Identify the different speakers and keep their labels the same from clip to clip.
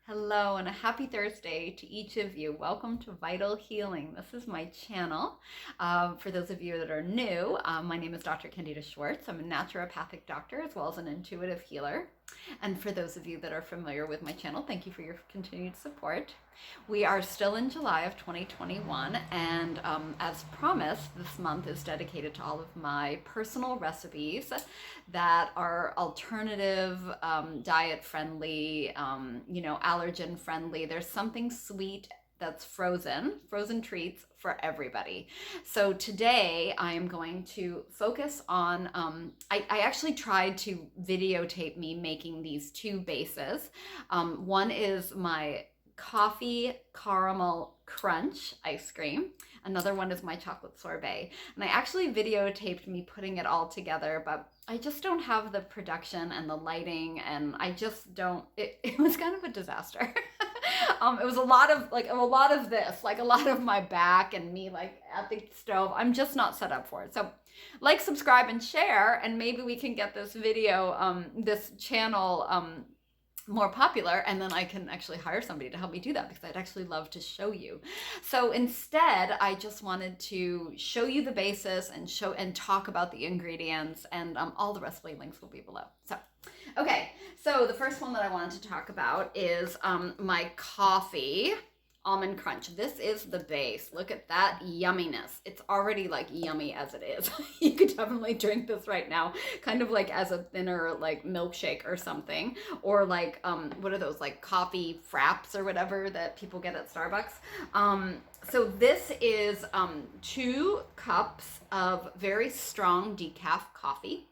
Speaker 1: Hello and a happy Thursday to each of you. Welcome to Vital Healing. This is my channel. For those of you that are new, my name is Dr. Candida Schwartz. I'm a naturopathic doctor as well as an intuitive healer. And for those of you that are familiar with my channel, thank you for your continued support. We are still in July of 2021, and as promised, this month is dedicated to all of my personal recipes that are alternative, diet friendly, allergen friendly. There's something sweet that's frozen treats for everybody. So today I am going to focus on, I actually tried to videotape me making these two bases. One is my coffee caramel crunch ice cream. Another one is my chocolate sorbet. And I actually videotaped me putting it all together, but I just don't have the production and the lighting, and I just don't, it was kind of a disaster. It was a lot of this, like a lot of my back and me like at the stove. I'm just not set up for it. So like, subscribe, and share, and maybe we can get this video, this channel, more popular, and then I can actually hire somebody to help me do that, because I'd actually love to show you. So instead, I just wanted to show you the basis and talk about the ingredients, and all the recipe links will be below. So, okay, so the first one that I wanted to talk about is my coffee almond crunch. This is the base. Look at that yumminess. It's already like yummy as it is. You could definitely drink this right now, kind of like as a thinner like milkshake or something, or like what are those, like coffee fraps or whatever that people get at Starbucks. So this is 2 cups of very strong decaf coffee.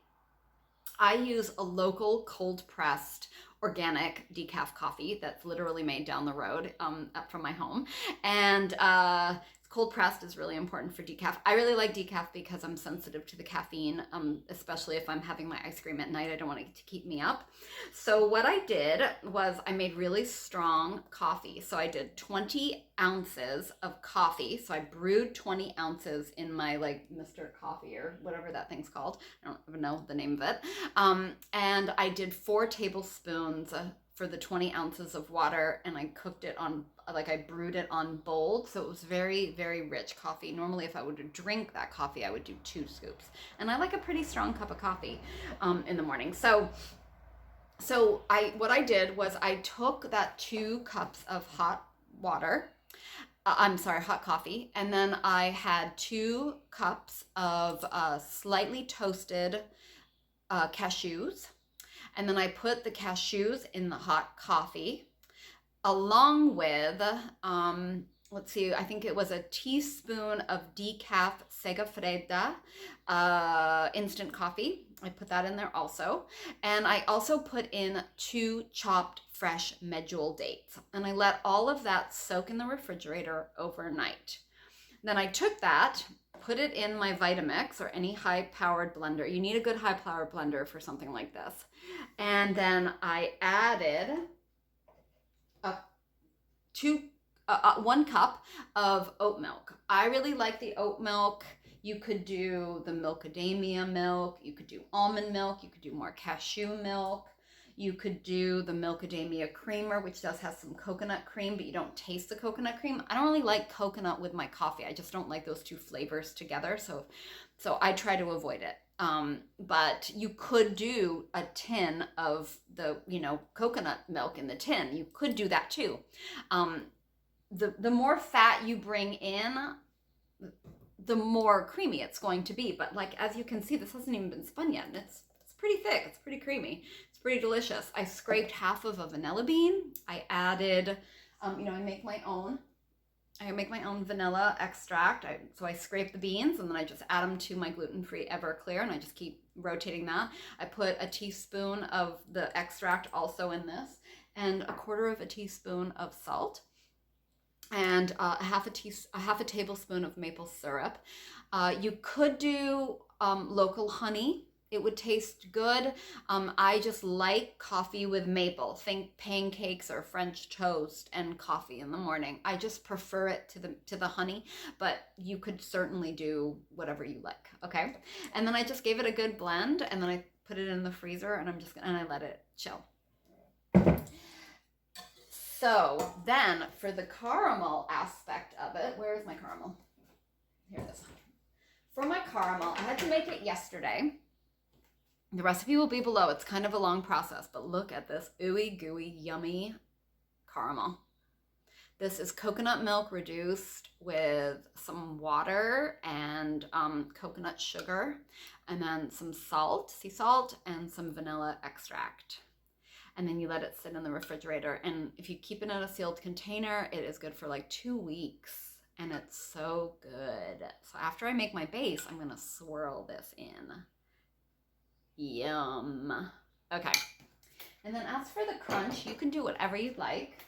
Speaker 1: I use a local cold pressed organic decaf coffee that's literally made down the road up from my home. And cold pressed is really important for decaf. I really like decaf because I'm sensitive to the caffeine, especially if I'm having my ice cream at night. I don't want it to keep me up. So what I did was I made really strong coffee. So I did 20 ounces of coffee. So I brewed 20 ounces in my like Mr. Coffee or whatever that thing's called. I don't even know the name of it. And I did 4 tablespoons for the 20 ounces of water, and I cooked it on, like I brewed it on bold, so it was very, very rich coffee. Normally if I would drink that coffee, I would do 2 scoops. And I like a pretty strong cup of coffee in the morning. So what I did was I took that 2 cups of hot water, hot coffee, and then I had 2 cups of slightly toasted cashews. And then I put the cashews in the hot coffee along with, let's see, I think it was a teaspoon of decaf Segafredo instant coffee. I put that in there also. And I also put in 2 chopped fresh medjool dates. And I let all of that soak in the refrigerator overnight. Then I took that, put it in my Vitamix or any high-powered blender. You need a good high-powered blender for something like this. And then I added 1 cup of oat milk. I really like the oat milk. You could do the macadamia milk. You could do almond milk. You could do more cashew milk. You could do the macadamia creamer, which does have some coconut cream, but you don't taste the coconut cream. I don't really like coconut with my coffee. I just don't like those 2 flavors together. So I try to avoid it. But you could do a tin of the, coconut milk in the tin. You could do that too. The more fat you bring in, the more creamy it's going to be. But like, as you can see, this hasn't even been spun yet. And it's pretty thick. It's pretty creamy. It's pretty delicious. I scraped half of a vanilla bean. I added, I make my own vanilla extract. So I scrape the beans and then I just add them to my gluten-free Everclear, and I just keep rotating that. I put a teaspoon of the extract also in this, and a 1/4 teaspoon of salt, and a half a tablespoon of maple syrup. You could do local honey. It would taste good. I just like coffee with maple. Think pancakes or French toast and coffee in the morning. I just prefer it to the honey, but you could certainly do whatever you like, okay? And then I just gave it a good blend, and then I put it in the freezer, and I let it chill. So then for the caramel aspect of it, where is my caramel? Here it is. For my caramel, I had to make it yesterday. The recipe will be below. It's kind of a long process, but look at this ooey gooey yummy caramel. This is coconut milk reduced with some water and coconut sugar, and then some salt, sea salt, and some vanilla extract. And then you let it sit in the refrigerator. And if you keep it in a sealed container, it is good for like 2 weeks. And it's so good. So after I make my base, I'm gonna swirl this in. Yum. Okay. And then as for the crunch, you can do whatever you'd like,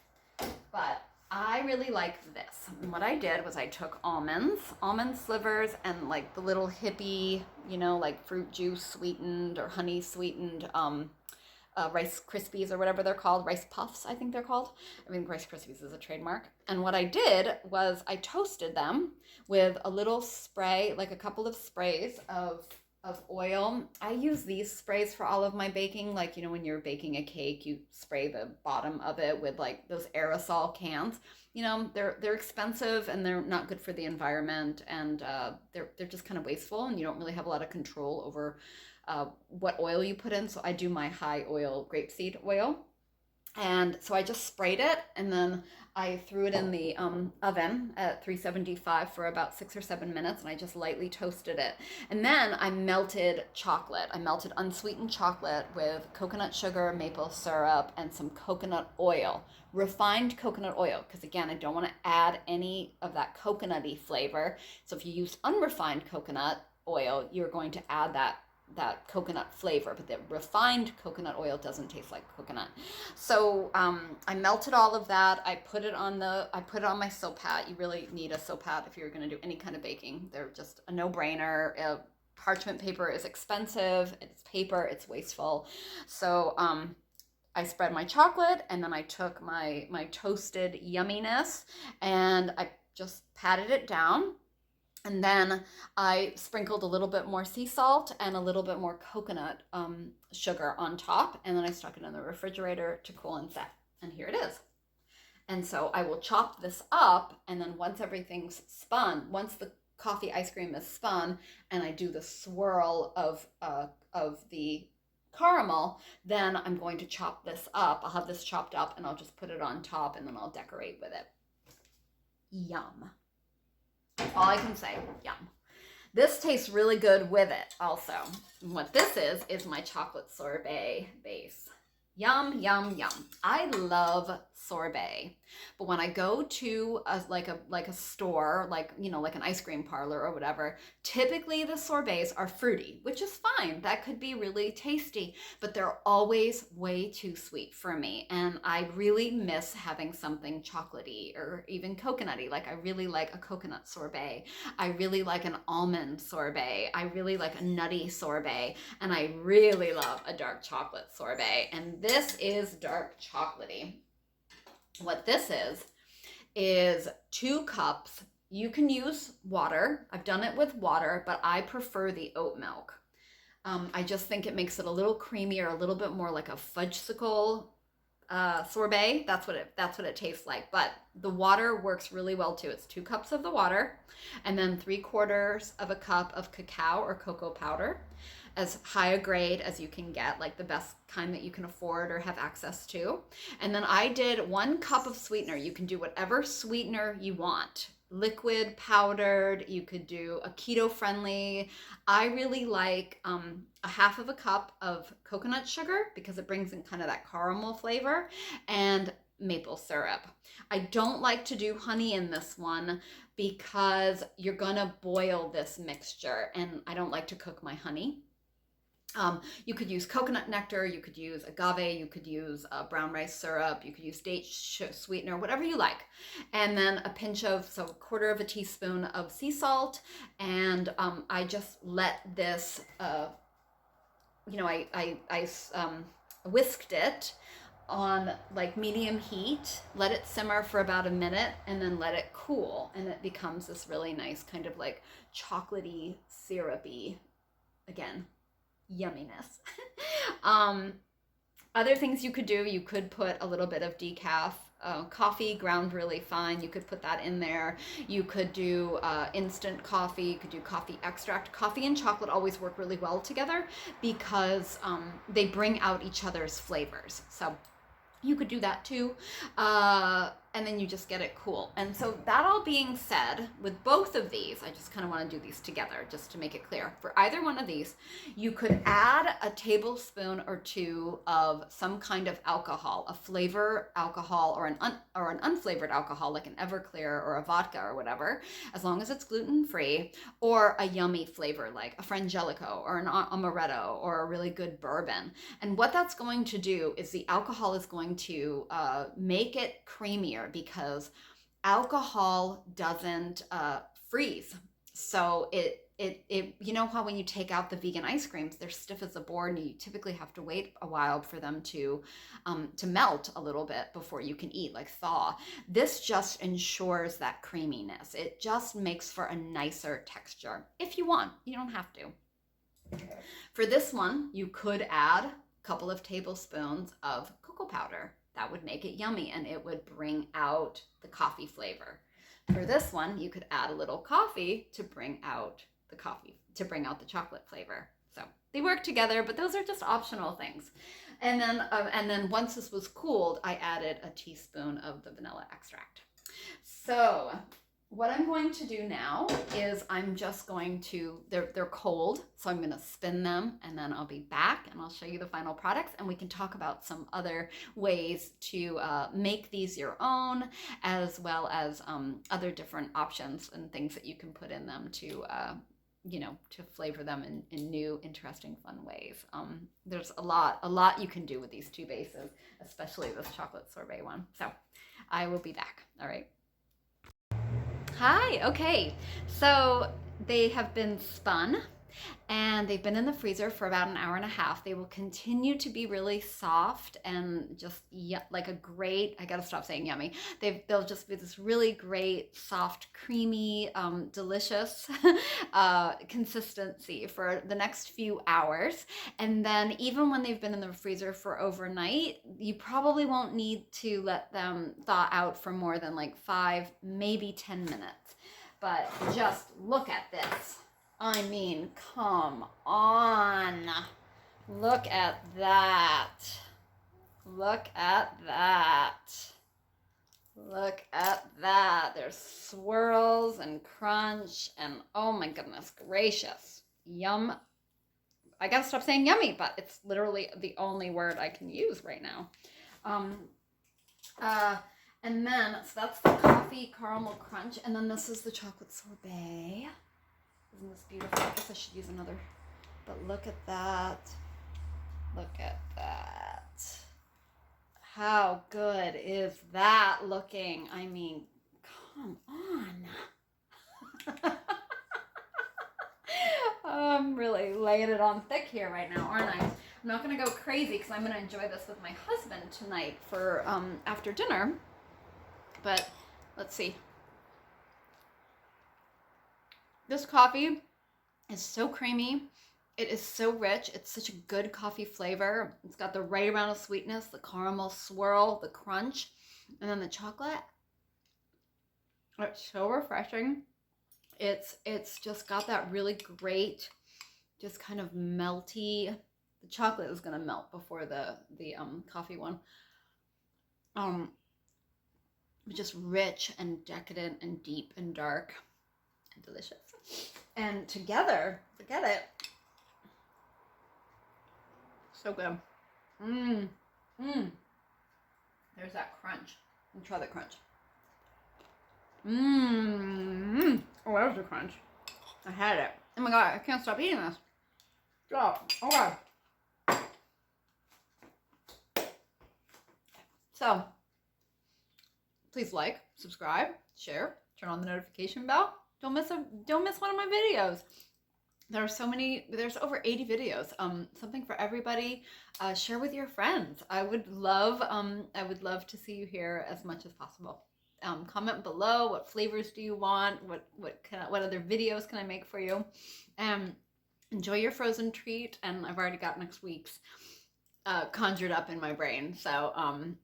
Speaker 1: but I really like this. And what I did was I took almond slivers, and like the little hippie, you know, like fruit juice sweetened or honey sweetened Rice Krispies or whatever they're called, Rice Puffs, I think they're called. I mean, Rice Krispies is a trademark. And what I did was I toasted them with a little spray, like a couple of sprays of oil. I use these sprays for all of my baking. Like, you know, when you're baking a cake, you spray the bottom of it with like those aerosol cans. You know, they're expensive and they're not good for the environment, and they're just kind of wasteful, and you don't really have a lot of control over what oil you put in. So I do my high oil grapeseed oil. And so I just sprayed it, and then I threw it in the oven at 375 for about 6 or 7 minutes, and I just lightly toasted it. And then I melted chocolate. I melted unsweetened chocolate with coconut sugar, maple syrup, and some coconut oil, refined coconut oil, because again, I don't want to add any of that coconutty flavor. So if you use unrefined coconut oil, you're going to add that coconut flavor, but the refined coconut oil doesn't taste like coconut. So I melted all of that. I put it on my Silpat. You really need a Silpat if you're going to do any kind of baking. They're just a no-brainer. Parchment paper is expensive. It's paper. It's wasteful. So I spread my chocolate, and then I took my toasted yumminess, and I just patted it down. And then I sprinkled a little bit more sea salt and a little bit more coconut sugar on top. And then I stuck it in the refrigerator to cool and set. And here it is. And so I will chop this up. And then once everything's spun, once the coffee ice cream is spun, and I do the swirl of the caramel, then I'm going to chop this up. I'll have this chopped up, and I'll just put it on top, and then I'll decorate with it. Yum. All I can say, yum. This tastes really good with it also. And what this is my chocolate sorbet base. Yum, yum, yum. I love sorbet. But when I go to a store, like, you know, like an ice cream parlor or whatever, typically the sorbets are fruity, which is fine. That could be really tasty, but they're always way too sweet for me. And I really miss having something chocolatey or even coconutty. Like, I really like a coconut sorbet. I really like an almond sorbet. I really like a nutty sorbet. And I really love a dark chocolate sorbet. And this is dark chocolatey. What this is 2 cups. You can use water. I've done it with water, but I prefer the oat milk. I just think it makes it a little creamier, a little bit more like a fudgesicle sorbet. That's what it tastes like. But the water works really well too. It's 2 cups of the water, and then 3/4 of a cup of cacao or cocoa powder, as high a grade as you can get, like the best kind that you can afford or have access to. And then I did 1 cup of sweetener. You can do whatever sweetener you want. Liquid, powdered, you could do a keto friendly. I really like a 1/2 cup of coconut sugar because it brings in kind of that caramel flavor, and maple syrup. I don't like to do honey in this one because you're gonna boil this mixture, and I don't like to cook my honey. You could use coconut nectar, you could use agave, you could use brown rice syrup, you could use date sweetener, whatever you like. And then a pinch of, so 1/4 teaspoon of sea salt. And I just let this, you know, I whisked it on like medium heat, let it simmer for about a minute, and then let it cool. And it becomes this really nice kind of like chocolatey, syrupy, again, yumminess. Other things you could do, you could put a little bit of decaf coffee ground really fine. You could put that in there. You could do instant coffee. You could do coffee extract. Coffee and chocolate always work really well together because they bring out each other's flavors. So you could do that too. And then you just get it cool. And so that all being said, with both of these, I just kind of want to do these together just to make it clear. For either one of these, you could add a tablespoon or two of some kind of alcohol, a flavor alcohol or an unflavored alcohol like an Everclear or a vodka or whatever, as long as it's gluten-free, or a yummy flavor like a Frangelico or an amaretto or a really good bourbon. And what that's going to do is the alcohol is going to make it creamier, because alcohol doesn't freeze. So it you know how when you take out the vegan ice creams, they're stiff as a board, and you typically have to wait a while for them to melt a little bit before you can eat, like thaw. This just ensures that creaminess. It just makes for a nicer texture. If you want, you don't have to. For this one, you could add a couple of tablespoons of cocoa powder. That would make it yummy, and it would bring out the coffee flavor. For this one, you could add a little coffee to bring out the chocolate flavor. So they work together, but those are just optional things. And then once this was cooled, I added a teaspoon of the vanilla extract. So what I'm going to do now is I'm just going to, they're cold, so I'm going to spin them, and then I'll be back and I'll show you the final products, and we can talk about some other ways to make these your own, as well as other different options and things that you can put in them to to flavor them in new, interesting, fun ways. There's a lot you can do with these two bases, especially this chocolate sorbet one. So I will be back. All right. Hi, okay, so they have been spun and they've been in the freezer for about an hour and a half. They will continue to be really soft and just like a great, I gotta stop saying yummy. They'll just be this really great, soft, creamy, delicious consistency for the next few hours. And then even when they've been in the freezer for overnight, you probably won't need to let them thaw out for more than like 5, maybe 10 minutes. But just look at this. I mean, come on. Look at that. Look at that. Look at that. There's swirls and crunch and oh my goodness gracious. Yum. I gotta stop saying yummy, but it's literally the only word I can use right now. And then, so that's the coffee caramel crunch, and then this is the chocolate sorbet. Isn't this beautiful? I guess I should use another, but look at that. Look at that. How good is that looking? I mean, come on. I'm really laying it on thick here right now, aren't I? I'm not going to go crazy because I'm going to enjoy this with my husband tonight for after dinner. But let's see. This coffee is so creamy. It is so rich. It's such a good coffee flavor. It's got the right amount of sweetness, the caramel swirl, the crunch, and then the chocolate. It's so refreshing. It's just got that really great, just kind of melty. The chocolate is gonna melt before the coffee one. Just rich and decadent and deep and dark and delicious. And together, forget it. So good. There's that crunch. Let me try the crunch. Oh, that was a crunch. I had it. Oh my god, I can't stop eating this. Stop. Oh god. So, please like, subscribe, share, turn on the notification bell. Don't miss one of my videos. There are so many, there's over 80 videos, something for everybody. Share with your friends. I would love to see you here as much as possible. Comment below, what flavors do you want? What other videos can I make for you? Enjoy your frozen treat, and I've already got next week's. conjured up in my brain. So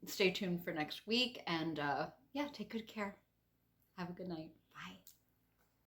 Speaker 1: stay tuned for next week, and yeah, take good care. Have a good night. Bye.